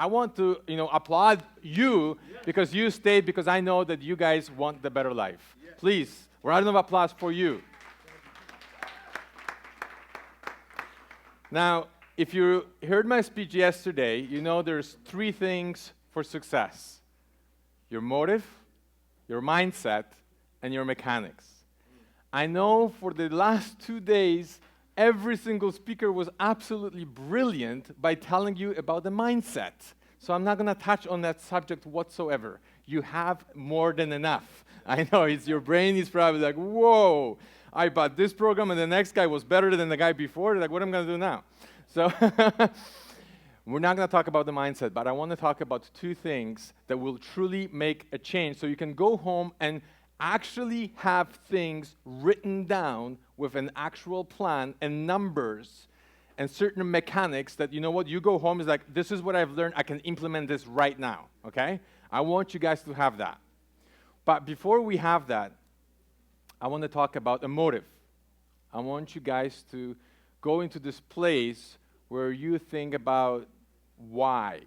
I want to, applaud you because you stayed because I know that you guys want the better life. Please, round of applause for you. Now, if you heard my speech yesterday, you know there's 3 things for success: your motive, your mindset, and your mechanics. I know for the last 2 days, every single speaker was absolutely brilliant by telling you about the mindset. So I'm not going to touch on that subject whatsoever. You have more than enough. I know your brain is probably like, whoa, I bought this program and the next guy was better than the guy before. Like, what am I going to do now? So we're not going to talk about the mindset, but I want to talk about 2 things that will truly make a change so you can go home and actually have things written down with an actual plan and numbers and certain mechanics that, you know what, you go home is like, this is what I've learned, I can implement this right now, okay? I want you guys to have that. But before we have that, I want to talk about a motive. I want you guys to go into this place where you think about why.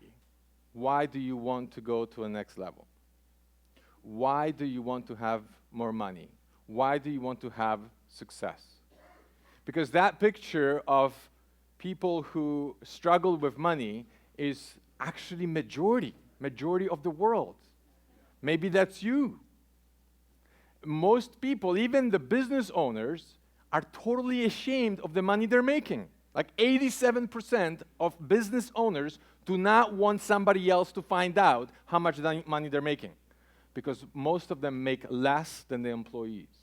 Why do you want to go to a next level? Why do you want to have more money? Why do you want to have success? Because that picture of people who struggle with money is actually majority of the world. Maybe that's you. Most people, even the business owners, are totally ashamed of the money they're making. Like 87% of business owners do not want somebody else to find out how much money they're making, because most of them make less than the employees.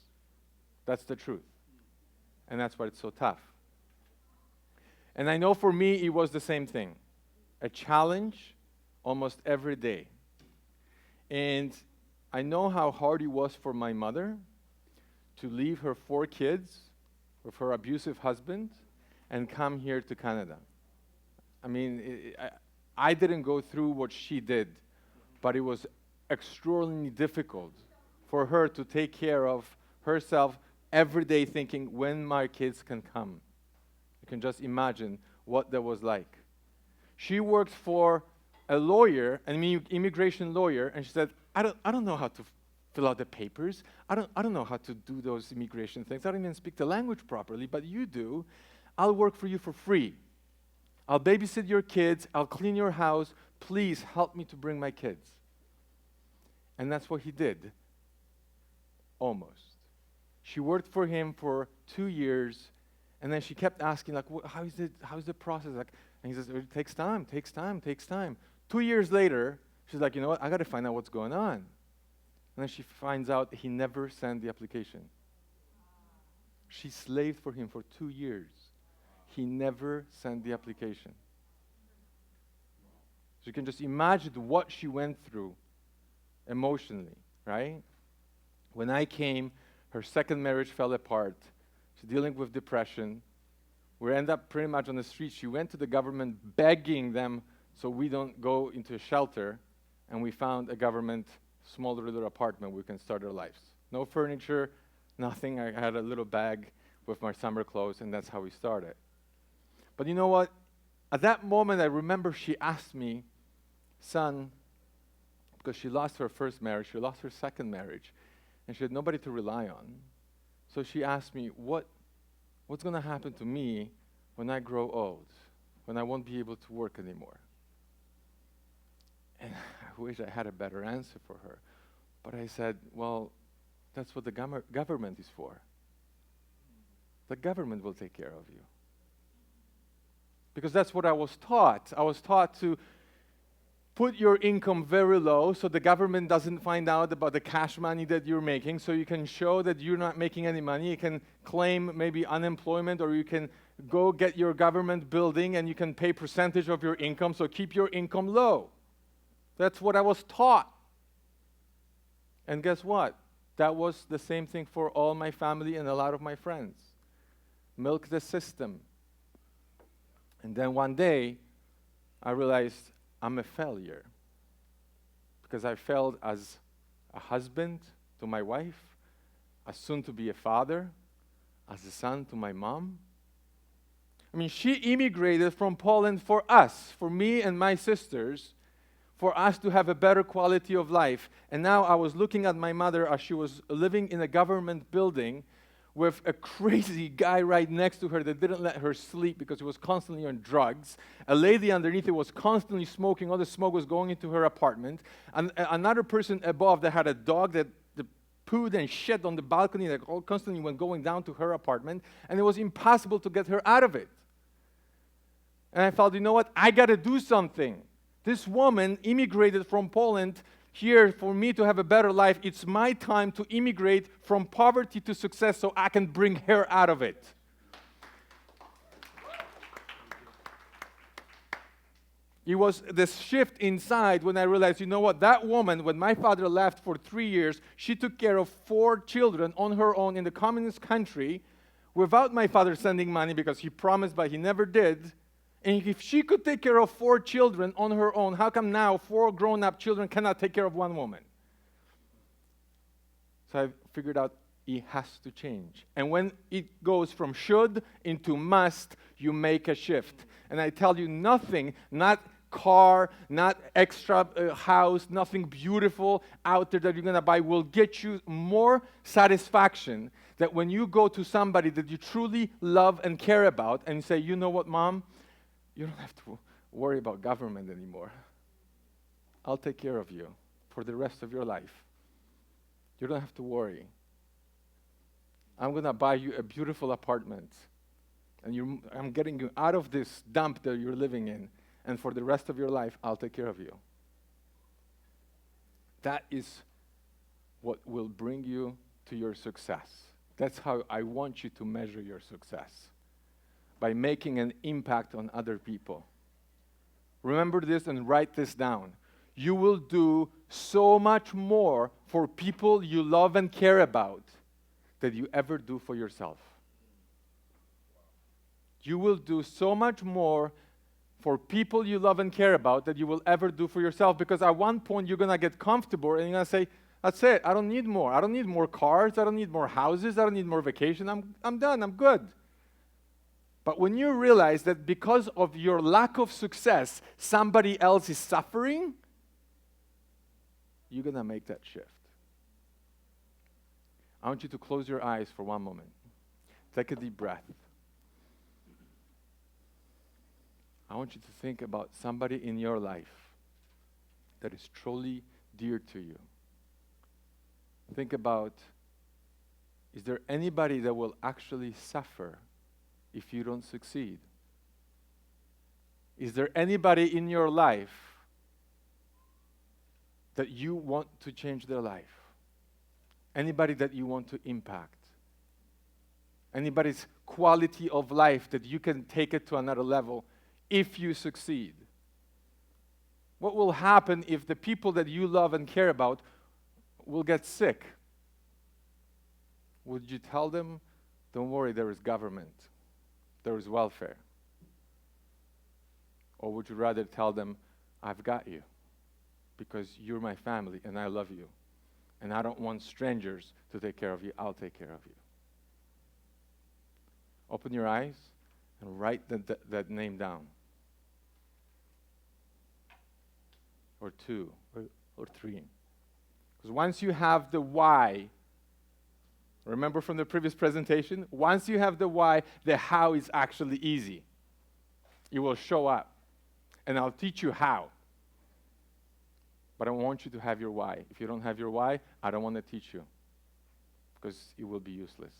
That's the truth. And that's why it's so tough. And I know for me, it was the same thing. A challenge almost every day. And I know how hard it was for my mother to leave her 4 kids with her abusive husband and come here to Canada. I mean, I didn't go through what she did, but it was extraordinarily difficult for her to take care of herself every day, thinking, when my kids can come. You can just imagine what that was like. She worked for a lawyer, an immigration lawyer, and she said, I don't know how to fill out the papers. I don't know how to do those immigration things. I don't even speak the language properly, but you do. I'll work for you for free. I'll babysit your kids. I'll clean your house. Please help me to bring my kids. And that's what he did. Almost. She worked for him for 2 years, and then she kept asking, like, how's the process? Like, and he says, it takes time. 2 years later, she's like, you know what, I got to find out what's going on. And then she finds out he never sent the application. She slaved for him for 2 years. He never sent the application. So you can just imagine what she went through emotionally, right? When I came, her second marriage fell apart. She's dealing with depression. We end up pretty much on the street. She went to the government begging them so we don't go into a shelter, and we found a government small little apartment where we can start our lives. No furniture, nothing. I had a little bag with my summer clothes, and that's how we started. But you know what? At that moment, I remember she asked me, son, because she lost her first marriage, she lost her second marriage, and she had nobody to rely on. So she asked me, what's going to happen to me when I grow old, when I won't be able to work anymore? And I wish I had a better answer for her. But I said, well, that's what the government is for. The government will take care of you. Because that's what I was taught. I was taught to put your income very low so the government doesn't find out about the cash money that you're making, so you can show that you're not making any money. You can claim maybe unemployment, or you can go get your government building and you can pay percentage of your income, so keep your income low. That's what I was taught. And guess what? That was the same thing for all my family and a lot of my friends. Milk the system. And then one day, I realized I'm a failure, because I failed as a husband to my wife, as soon to be a father, as a son to my mom. I mean, she immigrated from Poland for us, for me and my sisters, for us to have a better quality of life. And now I was looking at my mother as she was living in a government building with a crazy guy right next to her that didn't let her sleep because he was constantly on drugs. A lady underneath it was constantly smoking. All the smoke was going into her apartment. And another person above that had a dog that pooed and shit on the balcony that constantly went going down to her apartment. And it was impossible to get her out of it. And I felt, you know what? I got to do something. This woman immigrated from Poland here for me to have a better life. It's my time to immigrate from poverty to success so I can bring her out of it. It was this shift inside when I realized, you know what, that woman, when my father left for 3 years, she took care of 4 children on her own in the communist country without my father sending money because he promised, but he never did. And if she could take care of 4 children on her own, how come now 4 grown-up children cannot take care of 1 woman? So I figured out it has to change. And when it goes from should into must, you make a shift. And I tell you, nothing, not car, not extra house, nothing beautiful out there that you're going to buy will get you more satisfaction that when you go to somebody that you truly love and care about and say, you know what, Mom? You don't have to worry about government anymore. I'll take care of you for the rest of your life. You don't have to worry. I'm going to buy you a beautiful apartment. And I'm getting you out of this dump that you're living in. And for the rest of your life, I'll take care of you. That is what will bring you to your success. That's how I want you to measure your success. By making an impact on other people. Remember this and write this down. You will do so much more for people you love and care about than you ever do for yourself. You will do so much more for people you love and care about than you will ever do for yourself, because at one point you're going to get comfortable and you're going to say, that's it, I don't need more. I don't need more cars. I don't need more houses. I don't need more vacation. I'm done. I'm good. But when you realize that because of your lack of success, somebody else is suffering, you're going to make that shift. I want you to close your eyes for one moment. Take a deep breath. I want you to think about somebody in your life that is truly dear to you. Think about, is there anybody that will actually suffer if you don't succeed? Is there anybody in your life that you want to change their life? Anybody that you want to impact? Anybody's quality of life that you can take it to another level if you succeed? What will happen if the people that you love and care about will get sick? Would you tell them, don't worry, there is government? There is welfare? Or would you rather tell them, I've got you because you're my family and I love you and I don't want strangers to take care of you, I'll take care of you? Open your eyes and write that name down. Or 2, or 3. Because once you have the why, remember from the previous presentation, once you have the why, the how is actually easy. It will show up. And I'll teach you how. But I want you to have your why. If you don't have your why, I don't want to teach you. Because it will be useless.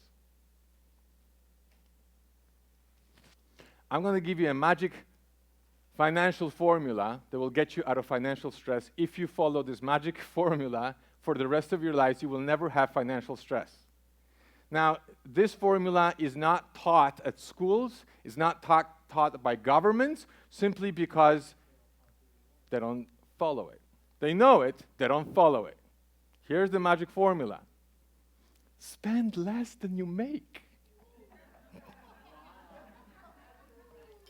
I'm going to give you a magic financial formula that will get you out of financial stress. If you follow this magic formula for the rest of your lives, you will never have financial stress. Now, this formula is not taught at schools, it's not taught by governments, simply because they don't follow it. They know it, they don't follow it. Here's the magic formula. Spend less than you make.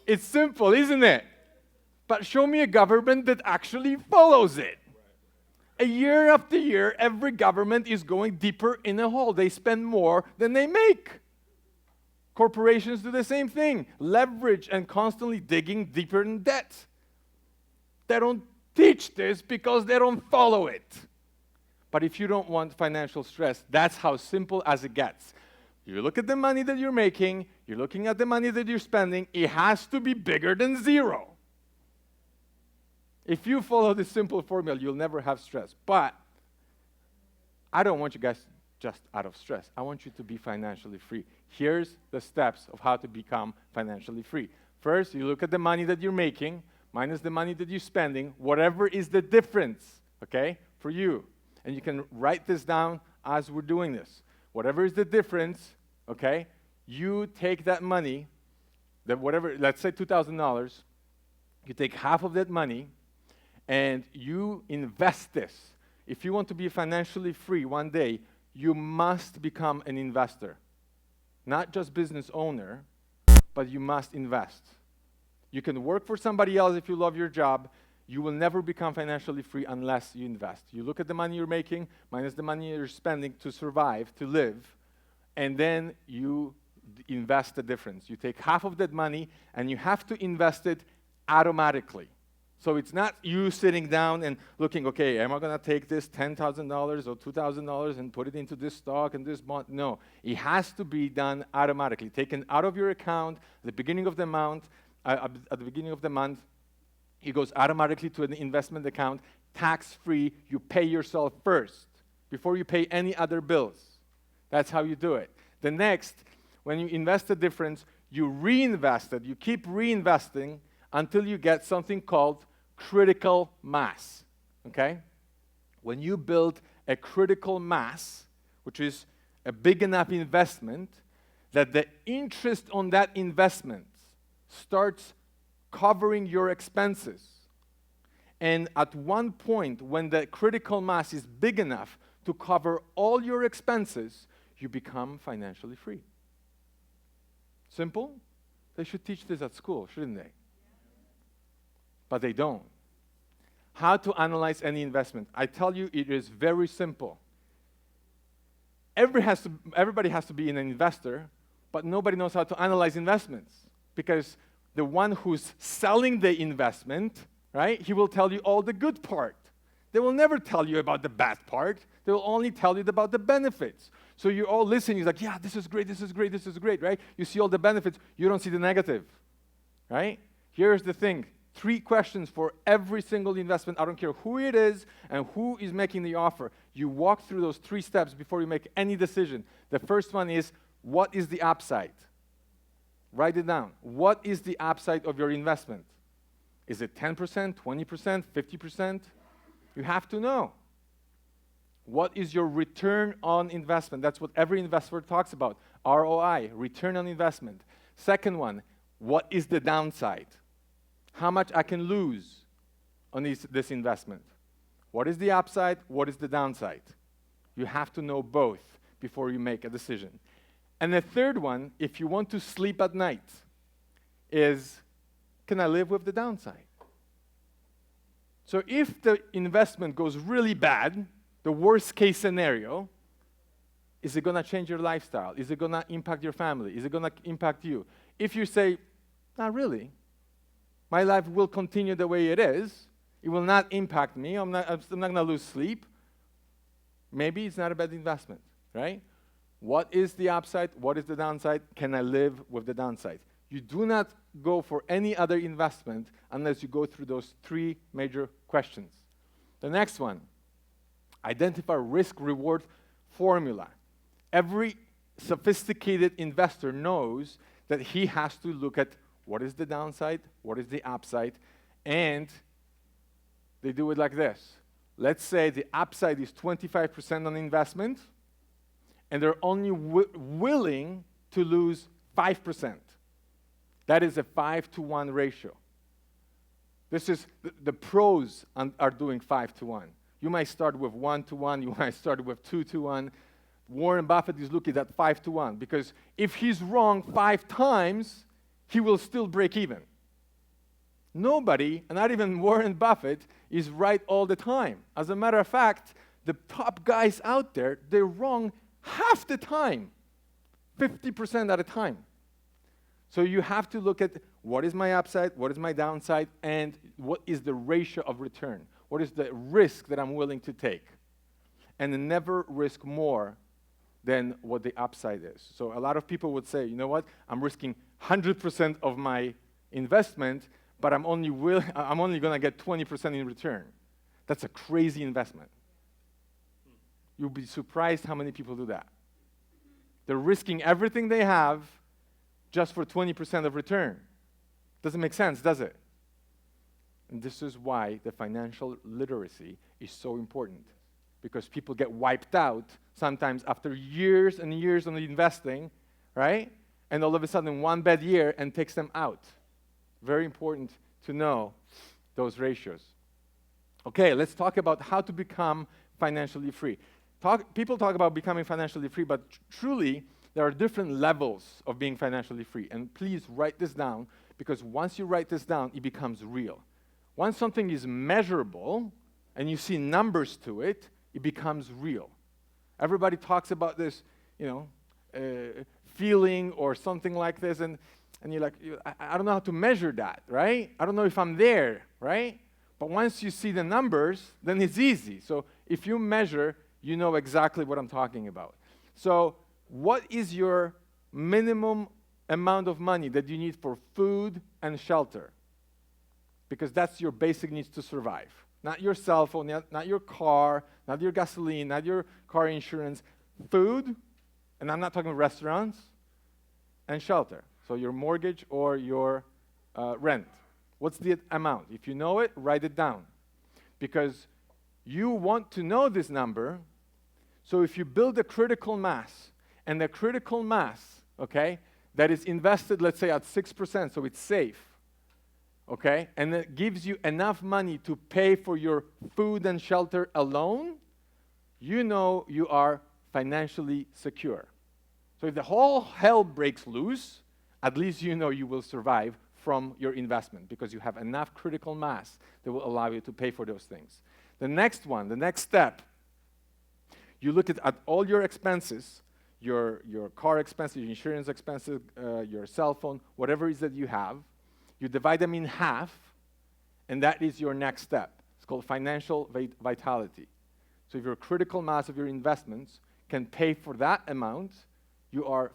It's simple, isn't it? But show me a government that actually follows it. A year after year, every government is going deeper in a hole. They spend more than they make. Corporations do the same thing. Leverage and constantly digging deeper in debt. They don't teach this because they don't follow it. But if you don't want financial stress, that's how simple as it gets. You look at the money that you're making, you're looking at the money that you're spending, it has to be bigger than zero. If you follow this simple formula, you'll never have stress. But I don't want you guys just out of stress. I want you to be financially free. Here's the steps of how to become financially free. First, you look at the money that you're making, minus the money that you're spending, whatever is the difference, okay, for you. And you can write this down as we're doing this. Whatever is the difference, okay, you take that money, that whatever, let's say $2,000, you take half of that money and you invest this. If you want to be financially free one day, you must become an investor. Not just business owner, but you must invest. You can work for somebody else if you love your job. You will never become financially free unless you invest. You look at the money you're making, minus the money you're spending to survive, to live, and then you invest the difference. You take half of that money, and you have to invest it automatically. So it's not you sitting down and looking, okay, am I going to take this $10,000 or $2,000 and put it into this stock and this bond? No, it has to be done automatically, taken out of your account at the beginning of the month. It goes automatically to an investment account, tax-free. You pay yourself first before you pay any other bills. That's how you do it. The next, when you invest the difference, you reinvest it. You keep reinvesting until you get something called critical mass, okay? When you build a critical mass, which is a big enough investment, that the interest on that investment starts covering your expenses. And at one point, when the critical mass is big enough to cover all your expenses, you become financially free. Simple? They should teach this at school, shouldn't they? But they don't. How to analyze any investment? I tell you, it is very simple. Everybody has to be an investor, but nobody knows how to analyze investments, because the one who's selling the investment, right, he will tell you all the good part. They will never tell you about the bad part. They will only tell you about the benefits. So you're all listening. You're like, yeah, this is great, this is great, this is great, right? You see all the benefits. You don't see the negative, right? Here's the thing. 3 questions for every single investment. I don't care who it is and who is making the offer. You walk through those 3 steps before you make any decision. The first one is, what is the upside? Write it down. What is the upside of your investment? Is it 10%, 20%, 50%? You have to know. What is your return on investment? That's what every investor talks about. ROI, return on investment. Second one, what is the downside? How much I can lose on this investment? What is the upside? What is the downside? You have to know both before you make a decision. And the third one, if you want to sleep at night, is, can I live with the downside? So if the investment goes really bad, the worst case scenario, is it going to change your lifestyle? Is it going to impact your family? Is it going to impact you? If you say, not really, my life will continue the way it is, it will not impact me, I'm not going to lose sleep, maybe it's not a bad investment, right? What is the upside? What is the downside? Can I live with the downside? You do not go for any other investment unless you go through those 3 major questions. The next one, identify risk-reward formula. Every sophisticated investor knows that he has to look at what is the downside, what is the upside, and they do it like this. Let's say the upside is 25% on investment, and they're only willing to lose 5%. That is a 5-to-1 ratio. This is the pros are doing 5-to-1. You might start with 1-to-1, you might start with 2-to-1. Warren Buffett is looking at 5-to-1, because if he's wrong 5 times, he will still break even. Nobody, and not even Warren Buffett, is right all the time. As a matter of fact, the top guys out there, they're wrong half the time, 50% at a time. So you have to look at what is my upside, what is my downside, and what is the ratio of return? What is the risk that I'm willing to take? And then never risk more than what the upside is. So a lot of people would say, you know what, I'm risking 100% of my investment, but I'm only going to get 20% in return. That's a crazy investment. You'll be surprised how many people do that. They're risking everything they have just for 20% of return. Doesn't make sense, does it? And this is why the financial literacy is so important, because people get wiped out sometimes after years and years of investing, right? And all of a sudden, one bad year and takes them out. Very important to know those ratios. Okay, let's talk about how to become financially free. People talk about becoming financially free, but truly, there are different levels of being financially free. And please write this down, because once you write this down, it becomes real. Once something is measurable and you see numbers to it, it becomes real. Everybody talks about this, feeling or something like this, and you're like, I don't know how to measure that, right? I don't know if I'm there, right? But once you see the numbers, then it's easy. So if you measure, you know exactly what I'm talking about. So what is your minimum amount of money that you need for food and shelter? Because that's your basic needs to survive. Not your cell phone, not your car, not your gasoline, not your car insurance. Food, and I'm not talking restaurants, and shelter. So your mortgage or your rent. What's the amount? If you know it, write it down. Because you want to know this number, so if you build a critical mass, and the critical mass, okay, that is invested, let's say, at 6%, so it's safe, okay, and it gives you enough money to pay for your food and shelter alone, you know you are financially secure. So if the whole hell breaks loose, at least you know you will survive from your investment, because you have enough critical mass that will allow you to pay for those things. The next one, the next step, you look at all your expenses, your car expenses, your insurance expenses, your cell phone, whatever it is that you have, you divide them in half, and that is your next step. It's called financial vitality. So if your critical mass of your investments can pay for that amount, you are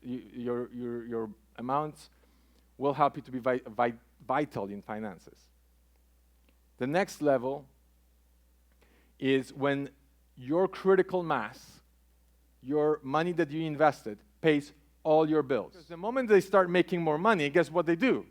your amounts will help you to be vital in finances. The next level is when your critical mass, your money that you invested, pays all your bills. Because the moment they start making more money, guess what they do?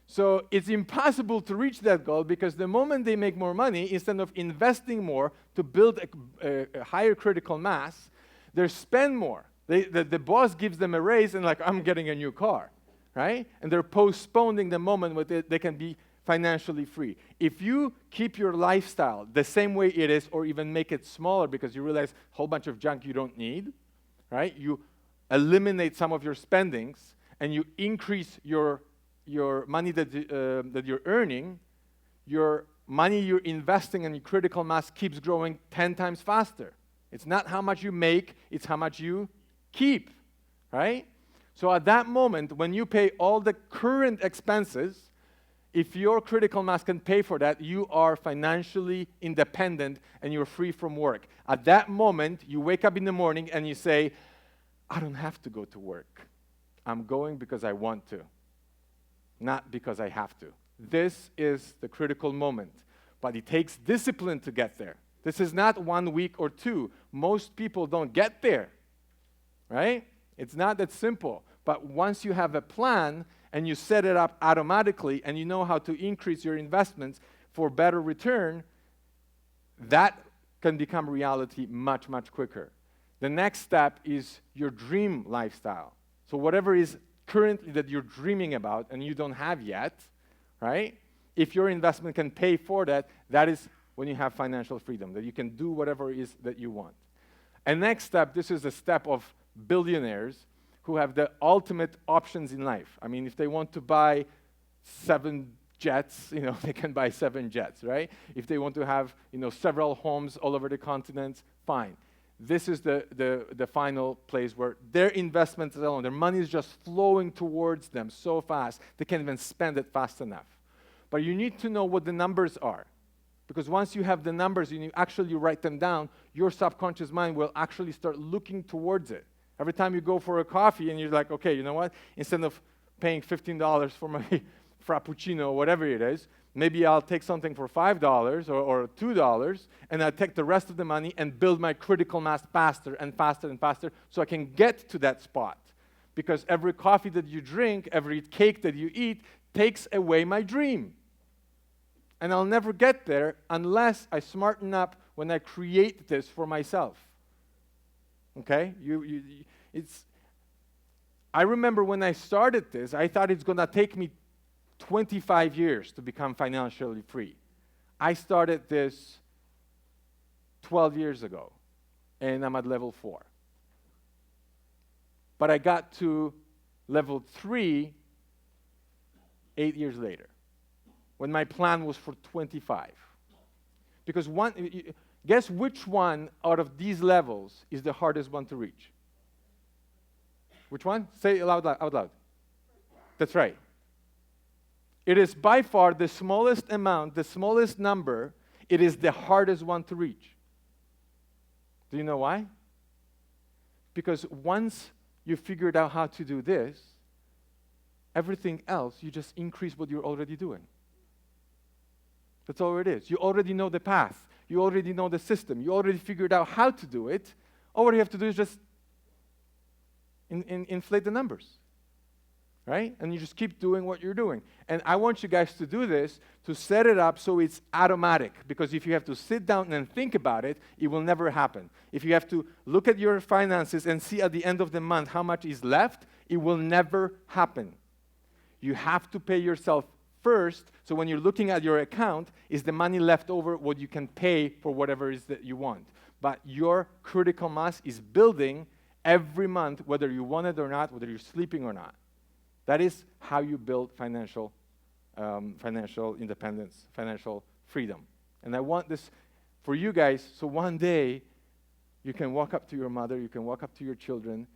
So it's impossible to reach that goal, because the moment they make more money, instead of investing more to build a higher critical mass, they spend more. The boss gives them a raise and like, I'm getting a new car, right? And they're postponing the moment where they can be financially free. If you keep your lifestyle the same way it is, or even make it smaller because you realize a whole bunch of junk you don't need, right? You eliminate some of your spendings and you increase your money that you're earning, your money you're investing in your critical mass keeps growing 10 times faster. It's not how much you make, it's how much you keep, right? So at that moment, when you pay all the current expenses, if your critical mass can pay for that, you are financially independent and you're free from work. At that moment, you wake up in the morning and you say, I don't have to go to work. I'm going because I want to, not because I have to. This is the critical moment, but it takes discipline to get there. This is not 1 week or two. Most people don't get there, right? It's not that simple. But once you have a plan and you set it up automatically and you know how to increase your investments for better return, that can become reality much, much quicker. The next step is your dream lifestyle. So whatever is currently that you're dreaming about and you don't have yet, right? If your investment can pay for that, that is when you have financial freedom, that you can do whatever it is that you want. And next step, this is the step of billionaires who have the ultimate options in life. I mean, if they want to buy 7 jets, they can buy 7 jets, right? If they want to have, several homes all over the continent, fine. this is the final place where their investments alone, their money is just flowing towards them so fast, they can't even spend it fast enough. But you need to know what the numbers are. Because once you have the numbers and you actually write them down, your subconscious mind will actually start looking towards it. Every time you go for a coffee and you're like, okay, you know what? Instead of paying $15 for my frappuccino or whatever it is, maybe I'll take something for $5 or $2, and I'll take the rest of the money and build my critical mass faster and faster and faster so I can get to that spot. Because every coffee that you drink, every cake that you eat takes away my dream. And I'll never get there unless I smarten up when I create this for myself. Okay? I remember when I started this, I thought it's going to take me 25 years to become financially free. I started this 12 years ago, and I'm at level 4. But I got to level 3 8 years later, when my plan was for 25. Because guess which one out of these levels is the hardest one to reach? Which one? Say it out loud. That's right. It is by far the smallest amount, the smallest number. It is the hardest one to reach. Do you know why? Because once you figured out how to do this, everything else, you just increase what you're already doing. That's all it is. You already know the path. You already know the system. You already figured out how to do it. All you have to do is just inflate the numbers, right? And you just keep doing what you're doing. And I want you guys to do this, to set it up so it's automatic. Because if you have to sit down and think about it, it will never happen. If you have to look at your finances and see at the end of the month how much is left, it will never happen. You have to pay yourself first, so when you're looking at your account, is the money left over what you can pay for whatever it is that you want. But your critical mass is building every month, whether you want it or not, whether you're sleeping or not. That is how you build financial independence, financial freedom. And I want this for you guys, so one day you can walk up to your mother, you can walk up to your children,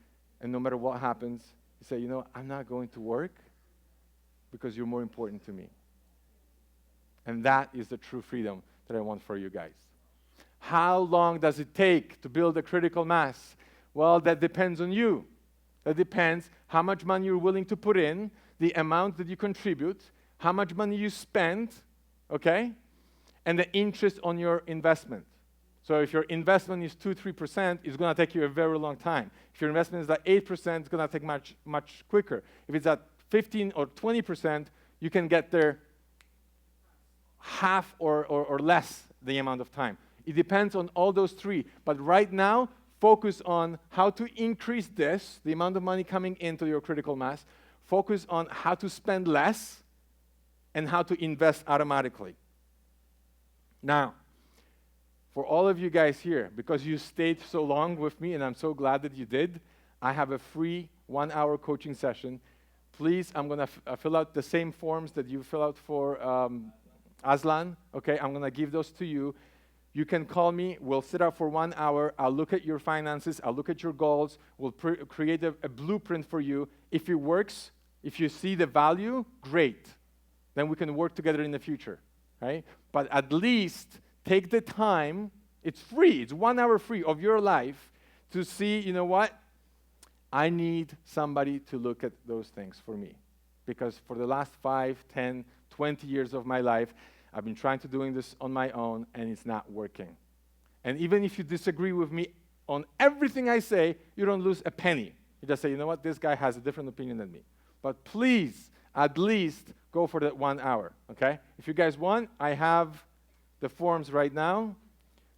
and no matter what happens, you say, you know, I'm not going to work, because you're more important to me. And that is the true freedom that I want for you guys. How long does it take to build a critical mass? Well, that depends on you. That depends how much money you're willing to put in, the amount that you contribute, how much money you spend, okay? And the interest on your investment. So if your investment is 2-3%, it's going to take you a very long time. If your investment is at 8%, it's going to take much quicker. If it's at 15 or 20%, you can get there half or less the amount of time. It depends on all those three. But right now, focus on how to increase this, the amount of money coming into your critical mass. Focus on how to spend less and how to invest automatically. Now, for all of you guys here, because you stayed so long with me, and I'm so glad that you did, I have a free 1-hour coaching session. Please, I'm going to fill out the same forms that you fill out for Aslan. Okay, I'm going to give those to you. You can call me. We'll sit up for 1 hour. I'll look at your finances. I'll look at your goals. We'll create a blueprint for you. If it works, if you see the value, great. Then we can work together in the future, right? But at least take the time. It's free. It's 1 hour free of your life to see, you know what? I need somebody to look at those things for me. Because for the last 5, 10, 20 years of my life, I've been trying to doing this on my own, and it's not working. And even if you disagree with me on everything I say, you don't lose a penny. You just say, you know what, this guy has a different opinion than me. But please, at least go for that 1 hour, okay? If you guys want, I have the forms right now.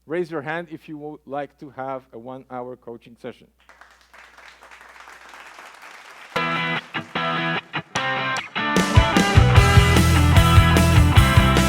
Raise your hand if you would like to have a 1 hour coaching session.